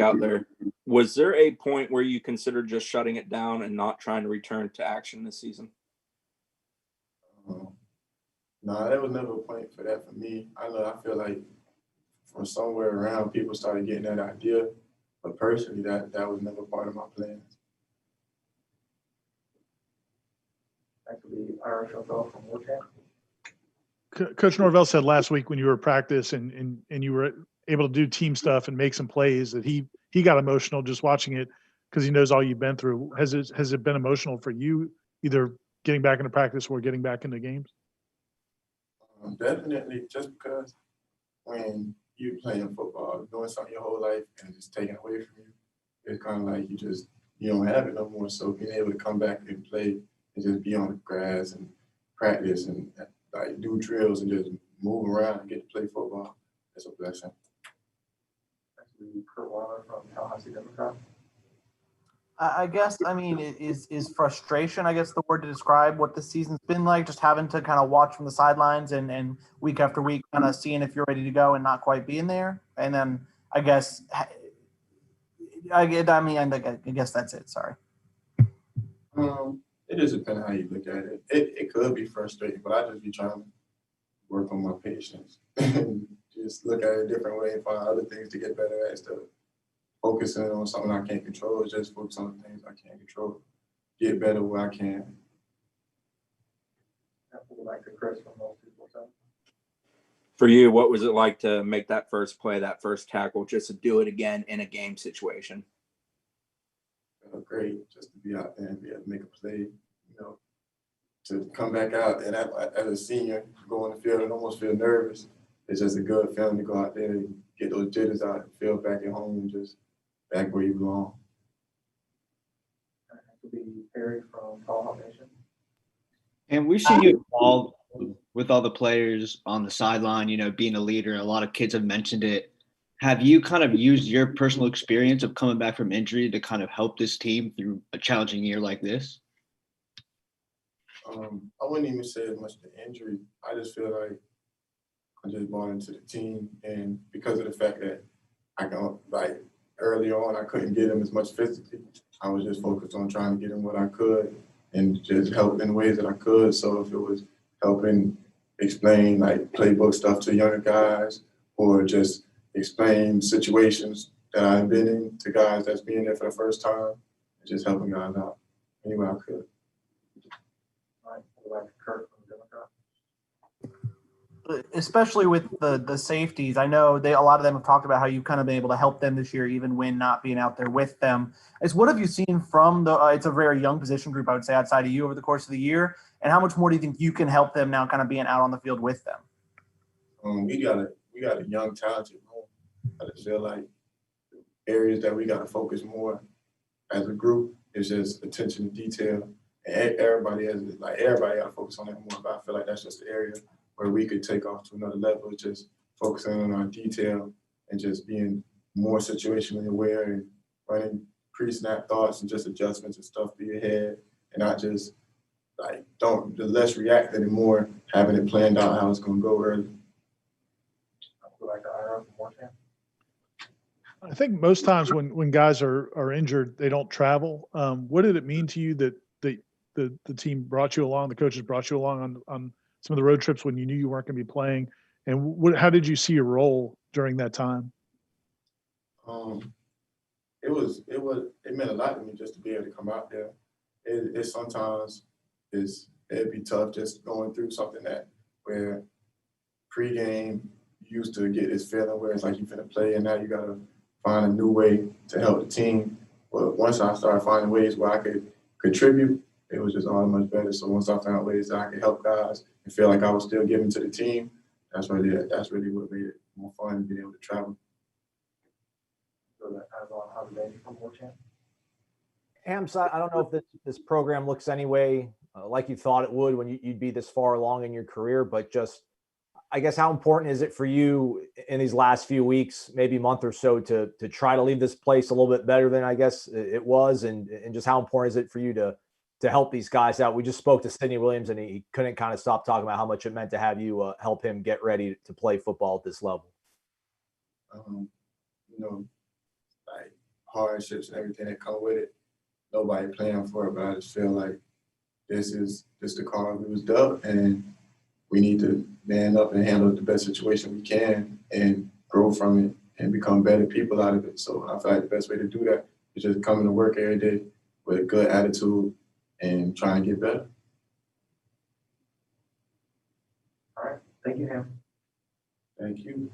out there. Was there a point where you considered just shutting it down and not trying to return to action this season? No, there was never a point for that for me. I feel like from somewhere around, people started getting that idea, but personally, that was never part of my plans. That could be Irish Norvell from Warchant. Coach Norvell said last week when you were at practice and you were able to do team stuff and make some plays that he got emotional just watching it because he knows all you've been through. Has it been emotional for you, either getting back into practice or getting back into games? Definitely, just because when you're playing football, doing something your whole life and it's taken away from you, it's kind of like you don't have it no more. So being able to come back and play and just be on the grass and practice and like do drills and just move around and get to play football, it's a blessing. Actually, Kurt Weiler from Tallahassee Democrat. I guess, I mean, is frustration, I guess, the word to describe what the season's been like, just having to kind of watch from the sidelines and week after week kind of seeing if you're ready to go and not quite being there. And then I guess, I guess that's it. Sorry. It just depends how you look at it. It could be frustrating, but I just be trying to work on my patience and just look at it a different way and find other things to get better at instead of focusing on something I can't control. Just focus on the things I can't control. Get better where I can. I would like to Chris from those people. So. For you, what was it like to make that first play, that first tackle, just to do it again in a game situation? Great, just to be out there and be able to make a play, to come back out and as a senior, go on the field and almost feel nervous. It's just a good feeling to go out there and get those jitters out and feel back at home and just back where you belong. That could be Perry from Tallahassee Nation. And we've seen you involved with all the players on the sideline, being a leader. A lot of kids have mentioned it. Have you kind of used your personal experience of coming back from injury to kind of help this team through a challenging year like this? I wouldn't even say as much the injury. I just feel like I just bought into the team, and because of the fact that early on I couldn't get him as much physically, I was just focused on trying to get him what I could and just help in ways that I could. So if it was helping explain playbook stuff to younger guys or just explain situations that I've been in to guys that's being there for the first time, and just helping guys out any way I could. All right, I'd like to Kurt from Democrat. Especially with the safeties, I know a lot of them have talked about how you've kind of been able to help them this year, even when not being out there with them. What have you seen from it's a very young position group, I would say, outside of you over the course of the year, and how much more do you think you can help them now kind of being out on the field with them? We got a young, talented room. I just feel like areas that we got to focus more as a group is just attention to detail. And everybody got to focus on that more. But I feel like that's just the area where we could take off to another level, just focusing on our detail and just being more situationally aware and running pre-snap thoughts and just adjustments and stuff through your head, and not just less react and more having it planned out how it's going to go early. I would like to IR from Warchant. I think most times when guys are injured, they don't travel. What did it mean to you that the team brought you along, the coaches brought you along on some of the road trips when you knew you weren't going to be playing? And how did you see your role during that time? It meant a lot to me just to be able to come out there. It'd be tough just going through something where pregame you used to get this feeling where it's like you're finna play and now you gotta find a new way to help the team. But once I started finding ways where I could contribute, it was just all much better. So once I found ways that I could help guys and feel like I was still giving to the team, that's really what made it more fun, being able to travel. So that has from Warchant. Hamsah, I don't know if this program looks anyway like you thought it would when you'd be this far along in your career, but just, I guess, how important is it for you in these last few weeks, maybe month or so, to try to leave this place a little bit better than I guess it was, and just how important is it for you to help these guys out? We just spoke to Sidney Williams, and he couldn't kind of stop talking about how much it meant to have you help him get ready to play football at this level. hardships and everything that come with it. Nobody planned for it, but I just feel like this is the card we was dealt, and we need to man up and handle the best situation we can and grow from it and become better people out of it. So I feel like the best way to do that is just coming to work every day with a good attitude and try and get better. All right. Thank you, Ham. Thank you.